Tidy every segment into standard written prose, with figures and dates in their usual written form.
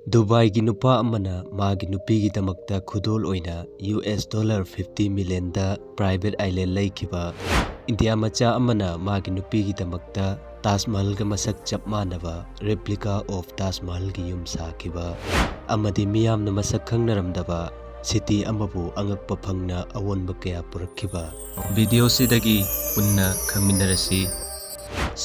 ꯗꯨꯕꯥꯏꯒꯤ ꯅꯨꯄꯥ ꯑꯃꯅ ꯃꯥꯒꯤ ꯅꯨꯄꯤꯒꯤꯗꯃꯛꯇ ꯈꯨꯗꯣꯜ ꯑꯣꯏꯅ $50 ꯃꯤꯂꯤꯌꯟꯗ ꯄ꯭ꯔꯥꯏꯚꯦꯠ ꯑꯥꯏꯂꯦꯟ ꯂꯩꯈꯤꯕ ꯏꯟꯗꯤꯌꯥ ꯃꯆꯥ ꯑꯃꯅ ꯃꯥꯒꯤ ꯅꯨꯄꯤꯒꯤꯗꯃꯛꯇ ꯇꯥꯖ ꯃꯍꯜꯒ ꯃꯁꯛ ꯆꯞ ꯃꯥꯟꯅꯕ ꯔꯦꯄ꯭ꯂꯤꯀꯥ ꯑꯣꯐ ꯇꯥꯖ ꯃꯍꯜꯒꯤ ꯌꯨꯝ ꯁꯥꯈꯤꯕ ꯑꯃꯗꯤ ꯃꯤꯌꯥꯝꯅ ꯃꯁꯛ ꯈꯪꯅꯔꯝꯗꯕ ꯁꯤꯇꯤ ꯑꯃꯕꯨ ꯑꯉꯛꯄ ꯐꯪꯅ ꯑꯑꯣꯟꯕ ꯀꯌꯥ ꯄꯨꯔꯛꯈꯤꯕ ꯚꯤꯗꯤꯑꯣꯁꯤꯗꯒꯤ ꯄꯨꯟꯅ ꯈꯪꯃꯤꯟꯅꯔꯁꯤ꯫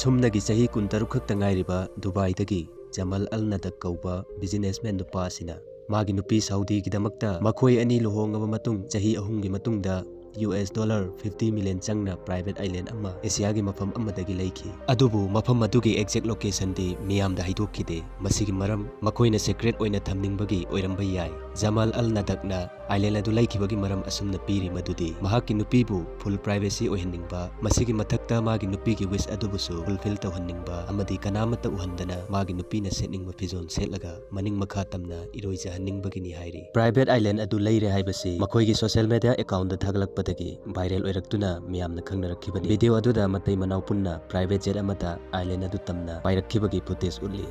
ꯁꯨꯝꯅꯒꯤ ꯆꯍꯤ 16 ꯈꯛꯇ ꯉꯥꯏꯔꯤꯕ ꯗꯨꯕꯥꯏꯗꯒꯤ ꯖꯃꯜ ꯑꯜ ꯅꯗꯛ ꯀꯧꯕ ꯕꯤꯖꯤꯅꯦꯁꯃꯦꯟ ꯅꯨꯄꯥ ꯑꯁꯤꯅ ꯃꯥꯒꯤ ꯅꯨꯄꯤ ꯁꯥꯎꯗꯤꯒꯤꯗꯃꯛꯇ ꯃꯈꯣꯏ ꯑꯅꯤ ꯂꯨꯍꯣꯡꯉꯕ ꯃꯇꯨꯡ ꯆꯍꯤ 3ꯒꯤ ꯃꯇꯨꯡꯗ $50 ꯃꯤꯂꯤꯌꯟ ꯆꯪꯅ ꯄ꯭ꯔꯥꯏꯚꯦꯠ ꯑꯥꯏꯂꯦꯟ ꯑꯃ ꯑꯦꯁꯤꯌꯥꯒꯤ ꯃꯐꯝ ꯑꯃꯗꯒꯤ ꯂꯩꯈꯤ꯫ ꯑꯗꯨꯕꯨ ꯃꯐꯝ ꯑꯗꯨꯒꯤ ꯑꯦꯛꯖꯦꯛ ꯂꯣꯀꯦꯁꯟꯗꯤ ꯃꯤꯌꯥꯝꯗ ꯍꯥꯏꯗꯣꯛꯈꯤꯗꯦ꯫ ꯃꯁꯤꯒꯤ ꯃꯔꯝ ꯃꯈꯣꯏꯅ ꯁꯤꯀ꯭ꯔꯦꯠ ꯑꯣꯏꯅ ꯊꯝꯅꯤꯡꯕꯒꯤ ꯑꯣꯏꯔꯝꯕ ꯌꯥꯏ꯫ ꯖꯃꯜ ꯑꯜ ꯅꯗꯛꯅ ꯑꯥꯏꯂꯦꯟ ꯑꯗꯨ ꯂꯩꯈꯤꯕꯒꯤ ꯃꯔꯝ ꯑꯁꯨꯝꯅ ꯄꯤꯔꯤ ꯃꯗꯨꯗꯤ ꯃꯍꯥꯛꯀꯤ ꯅꯨꯄꯤꯕꯨ ꯐꯨꯜ ꯄ꯭ꯔꯥꯏꯚꯦꯁꯤ ꯑꯣꯏꯍꯟꯅꯤꯡꯕ, ꯃꯁꯤꯒꯤ ꯃꯊꯛꯇ ꯃꯥꯒꯤ ꯅꯨꯄꯤꯒꯤ ꯋꯤꯁ ꯑꯗꯨꯕꯨꯁꯨ ꯐꯨꯜꯐꯤꯜ ꯇꯧꯍꯟꯅꯤꯡꯕ ꯑꯃꯗꯤ ꯀꯅꯥꯃꯠꯇ ꯎꯍꯟꯗꯅ ꯃꯥꯒꯤ ꯅꯨꯄꯤꯅ ꯁꯦꯠꯅꯤꯡꯕ ꯐꯤꯖꯣꯜ ꯁꯦꯠꯂꯒ ꯃꯅꯤꯡ ꯃꯈꯥ ꯇꯝꯅ ꯏꯔꯣꯏꯖꯍꯟꯅꯤꯡꯕꯒꯤꯅꯤ ꯍꯥꯏꯔꯤ꯫ ꯄ꯭ꯔꯥꯏꯚꯦꯠ ꯑꯥꯏꯂꯦꯟ ꯑꯗꯨ ꯂꯩꯔꯦ ꯍꯥꯏꯕꯁꯤ ꯃꯈꯣꯏꯒꯤ ꯁꯣꯁꯤꯌꯦꯜ ꯃꯤꯗꯤꯌꯥ ꯑꯦꯀꯥꯎꯟꯗ ꯊꯥꯒꯠꯂꯛꯄꯗꯒꯤ ꯚꯥꯏꯔꯦꯜ ꯑꯣꯏꯔꯛꯇꯨꯅ ꯃꯤꯌꯥꯝꯅ ꯈꯪꯅꯔꯛꯈꯤꯕꯅꯤ꯫ ꯚꯤꯗꯤꯑꯣ ꯑꯗꯨꯗ ꯃꯇꯩ ꯃꯅꯥꯎ ꯄꯨꯟꯅ ꯄ꯭ꯔꯥꯏꯚꯦꯠ ꯖꯦꯠ ꯑꯃꯗ ꯑꯥꯏꯂꯦꯟ ꯑꯗꯨ ꯇꯝꯅ ꯄꯥꯏꯔꯛꯈꯤꯕꯒꯤ ꯐꯨꯇꯦꯖ ꯎꯠꯂꯤ꯫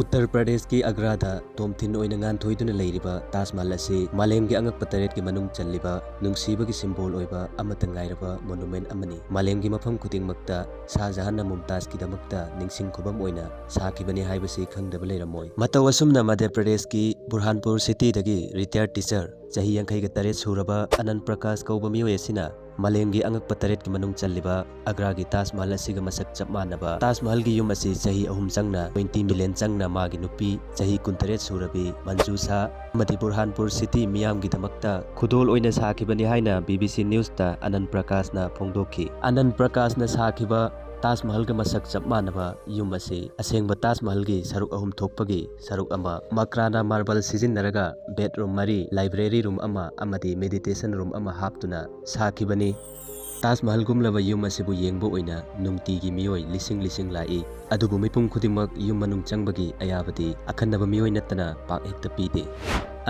ꯎꯠꯇꯔ ꯄ꯭ꯔꯗꯦꯁꯀꯤ ꯑꯒ꯭ꯔꯥꯗ ꯇꯣꯝꯊꯤꯟ ꯑꯣꯏꯅ ꯉꯥꯟꯊꯣꯏꯗꯨꯅ ꯂꯩꯔꯤꯕ ꯇꯥꯖ ꯃꯍꯜ ꯑꯁꯤ ꯃꯥꯂꯦꯝꯒꯤ ꯑꯉꯛꯄ 8ꯀꯤ ꯃꯅꯨꯡ ꯆꯜꯂꯤꯕ ꯅꯨꯡꯁꯤꯕꯒꯤ ꯁꯤꯝꯕꯣꯜ ꯑꯣꯏꯕ ꯑꯃꯠꯇ ꯉꯥꯏꯔꯕ ꯃꯣꯅꯨꯃꯦꯟꯠ ꯑꯃꯅꯤ꯫ ꯃꯥꯂꯦꯝꯒꯤ ꯃꯐꯝ ꯈꯨꯗꯤꯡꯃꯛꯇ ꯁꯥꯍꯖꯍꯥꯟꯅ ꯃꯨꯝꯇꯥꯖꯀꯤꯗꯃꯛꯇ ꯅꯤꯡꯁꯤꯡ ꯈꯨꯕꯝ ꯑꯣꯏꯅ ꯁꯥꯈꯤꯕꯅꯤ ꯍꯥꯏꯕꯁꯤ ꯈꯪꯗꯕ ꯂꯩꯔꯝꯃꯣꯏ꯫ ꯃꯇꯧ ꯑꯁꯨꯝꯅ ꯃꯙ꯭ꯌ ꯄ꯭ꯔꯗꯦꯁꯀꯤ ꯕꯨꯔꯍꯥꯟꯄꯨꯔ ꯁꯤꯇꯤꯗꯒꯤ ꯔꯤꯇꯥꯌꯔ ꯇꯤꯆꯔ ꯆꯍꯤ 58 ꯁꯨꯔꯕ ꯑꯅꯟꯠ ꯄ꯭ꯔꯀꯥꯁ ꯀꯧꯕ ꯃꯤꯑꯣꯏ ꯑꯁꯤꯅ ꯃꯥꯂꯦꯝꯒꯤ ꯑꯉꯛꯄ 8ꯀꯤ ꯃꯅꯨꯡ ꯆꯜꯂꯤꯕ ꯑꯒ꯭ꯔꯥꯒꯤ ꯇꯥꯖ ꯃꯍꯜ ꯑꯁꯤꯒ ꯃꯁꯛ ꯆꯞ ꯃꯥꯟꯅꯕ ꯇꯥꯖ ꯃꯍꯜꯒꯤ ꯌꯨꯝ ꯑꯁꯤ ꯆꯍꯤ 3 ꯆꯪꯅ $20 ꯃꯤꯂꯤꯌꯟ ꯆꯪꯅ ꯃꯥꯒꯤ ꯅꯨꯄꯤ ꯆꯍꯤ 18 ꯁꯨꯔꯕꯤ ꯃꯟꯖꯨ ꯁꯥ ꯑꯃꯗꯤ ꯕꯨꯔꯍꯥꯟꯄꯨꯔ ꯁꯤꯇꯤ ꯃꯤꯌꯥꯝꯒꯤꯗꯃꯛꯇ ꯈꯨꯗꯣꯜ ꯑꯣꯏꯅ ꯁꯥꯈꯤꯕꯅꯤ ꯍꯥꯏꯅ BBC ꯅ꯭ꯌꯨꯁꯇ ꯑꯅꯟꯠ ꯄ꯭ꯔꯀꯥꯁꯅ ꯐꯣꯡꯗꯣꯛꯈꯤ꯫ ꯑꯅꯟꯠ ꯄ꯭ꯔꯀꯥꯁꯅ ꯁꯥꯈꯤꯕ ꯇꯥꯖ ꯃꯍꯜꯒ ꯃꯁꯛ ꯆꯞ ꯃꯥꯟꯅꯕ ꯌꯨꯝ ꯑꯁꯤ ꯑꯁꯦꯡꯕ ꯇꯥꯖ ꯃꯍꯜꯒꯤ ꯁꯔꯨꯛ 3 ꯊꯣꯛꯄꯒꯤ ꯁꯔꯨꯛ ꯑꯃ, ꯃꯀ꯭ꯔꯥꯅꯥ ꯃꯥꯔꯕꯜ ꯁꯤꯖꯤꯟꯅꯔꯒ ꯕꯦꯗꯔꯨꯝ 4, ꯂꯥꯏꯕ꯭ꯔꯦꯔꯤ ꯔꯨꯝ ꯑꯃ ꯑꯃꯗꯤ ꯃꯦꯗꯤꯇꯦꯁꯟ ꯔꯨꯝ ꯑꯃ ꯍꯥꯞꯇꯨꯅ ꯁꯥꯈꯤꯕꯅꯤ꯫ ꯇꯥꯖ ꯃꯍꯜꯒꯨꯝꯂꯕ ꯌꯨꯝ ꯑꯁꯤꯕꯨ ꯌꯦꯡꯕ ꯑꯣꯏꯅ ꯅꯨꯡꯇꯤꯒꯤ ꯃꯤꯑꯣꯏ ꯂꯤꯁꯤꯡ ꯂꯥꯛꯏ꯫ ꯑꯗꯨꯕꯨ ꯃꯤꯄꯨꯝ ꯈꯨꯗꯤꯡꯃꯛ ꯌꯨꯝ ꯃꯅꯨꯡ ꯆꯪꯕꯒꯤ ꯑꯌꯥꯕꯗꯤ ꯑꯈꯟꯅꯕ ꯃꯤꯑꯣꯏ ꯅꯠꯇꯅ ꯄꯥꯛ ꯍꯦꯛꯇ ꯄꯤꯗꯦ꯫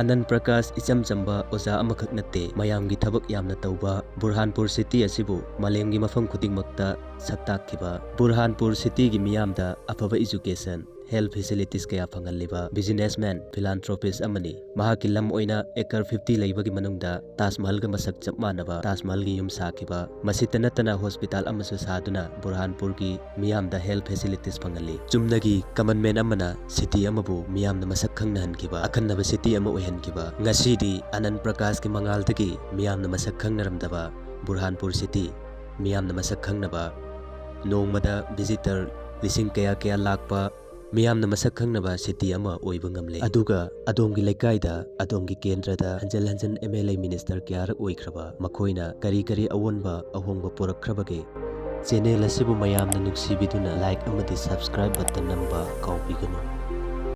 ꯑꯅꯟꯠ ꯄ꯭ꯔꯀꯥꯁ ꯏꯆꯝ ꯆꯝꯕ ꯑꯣꯖꯥ ꯑꯃꯈꯛ ꯅꯠꯇꯦ, ꯃꯌꯥꯝꯒꯤ ꯊꯕꯛ ꯌꯥꯝꯅ ꯇꯧꯕ ꯕꯨꯔꯍꯥꯟꯄꯨꯔ ꯁꯤꯇꯤ ꯑꯁꯤꯕꯨ ꯃꯥꯂꯦꯝꯒꯤ ꯃꯐꯝ ꯈꯨꯗꯤꯡꯃꯛꯇ ꯁꯛ ꯇꯥꯛꯈꯤꯕ, ꯕꯨꯔꯍꯥꯟꯄꯨꯔ ꯁꯤꯇꯤꯒꯤ ꯃꯤꯌꯥꯝꯗ ꯑꯐꯕ ꯏꯖꯨꯀꯦꯁꯟ, ꯍꯦꯜꯊ ꯐꯦꯁꯤꯂꯤꯇꯤꯁ ꯀꯌా ꯐꯪꯍꯜꯂꯤꯕ ꯕꯤꯖꯤꯅꯦꯁꯃꯦꯟ, ꯐꯤꯂꯥꯟꯊ꯭ꯔꯣꯄꯤꯁ ꯑꯃꯅꯤ꯫ ꯃꯍꯥꯛꯀꯤ ꯂꯝ ꯑꯣꯏꯅ ꯑꯦꯀꯔ 50 ꯂꯩꯕꯒꯤ ꯃꯅꯨꯡꯗ ꯇꯥꯖ ꯃꯍꯜꯒ ꯃꯁꯛ ꯆꯞ ꯃꯥꯟꯅꯕ ꯇꯥꯖ ꯃꯍꯜꯒꯤ ꯌꯨꯝ ꯁꯥꯈꯤꯕ, ꯃꯁꯤꯇ ꯅꯠꯇꯅ ꯍꯣꯁꯄꯤꯇꯥꯜ ꯑꯃꯁꯨ ꯁꯥꯗꯨꯅ ꯕꯨꯔꯍꯥꯟꯄꯨꯔꯒꯤ ꯃꯤꯌꯥꯝꯗ ꯍꯦꯜꯊ ꯐꯦꯁꯤꯂꯤꯇꯤꯁ ꯐꯪꯍꯜꯂꯤ꯫ ꯆꯨꯝꯅꯒꯤ ꯀꯃꯟ ꯃꯦꯟ ꯑꯃꯅ ꯁꯤꯇꯤ ꯑꯃꯕꯨ ꯃꯤꯌꯥꯝꯅ ꯃꯁꯛ ꯈꯪꯅꯍꯟꯈꯤꯕ ꯑꯈꯟꯅꯕ ꯁꯤꯇꯤ ꯑꯃ ꯑꯣꯏꯍꯟꯈꯤꯕ, ꯉꯁꯤꯗꯤ ꯑꯅꯟꯠ ꯄ꯭ꯔꯀꯥꯁꯀꯤ ꯃꯉꯥꯜꯗꯒꯤ ꯃꯤꯌꯥꯝꯅ ꯃꯁꯛ ꯈꯪꯅꯔꯝꯗꯕ ꯕꯨꯔꯍꯥꯟꯄꯨꯔ ꯁꯤꯇꯤ ꯃꯤꯌꯥꯝꯅ ꯃꯁꯛ ꯈꯪꯅꯕ, ꯅꯣꯡꯃꯗ ꯚꯤꯖꯤꯇꯔ ꯂꯤꯁꯤꯡ ꯀꯌꯥ ꯂꯥꯛꯄ, ꯃꯤꯌꯥꯝꯅ ꯃꯁꯛ ꯈꯪꯅꯕ ꯁꯤꯇꯤ ꯑꯃ ꯑꯣꯏꯕ ꯉꯝꯂꯦ꯫ ꯑꯗꯨꯒ ꯑꯗꯣꯝꯒꯤ ꯂꯩꯀꯥꯏꯗ, ꯑꯗꯣꯝꯒꯤ ꯀꯦꯟꯗ꯭ꯔꯗ ꯍꯟꯖꯟ MLA ꯃꯤꯅꯤꯁꯇꯔ ꯀꯌꯥꯔꯛ ꯑꯣꯏꯈ꯭ꯔꯕ ꯃꯈꯣꯏꯅ ꯀꯔꯤ ꯑꯍꯣꯡꯕ ꯄꯨꯔꯛꯈ꯭ꯔꯕꯒꯦ? ꯆꯦꯅꯦꯜ ꯑꯁꯤꯕꯨ ꯃꯌꯥꯝꯅ ꯅꯨꯡꯁꯤꯕꯤꯗꯨꯅ ꯂꯥꯏꯛ ꯑꯃꯗꯤ ꯁꯕꯁꯀ꯭ꯔꯥꯏꯕ ꯕꯇꯟ ꯅꯝꯕ ꯀꯥꯎꯕꯤꯒꯅꯨ꯫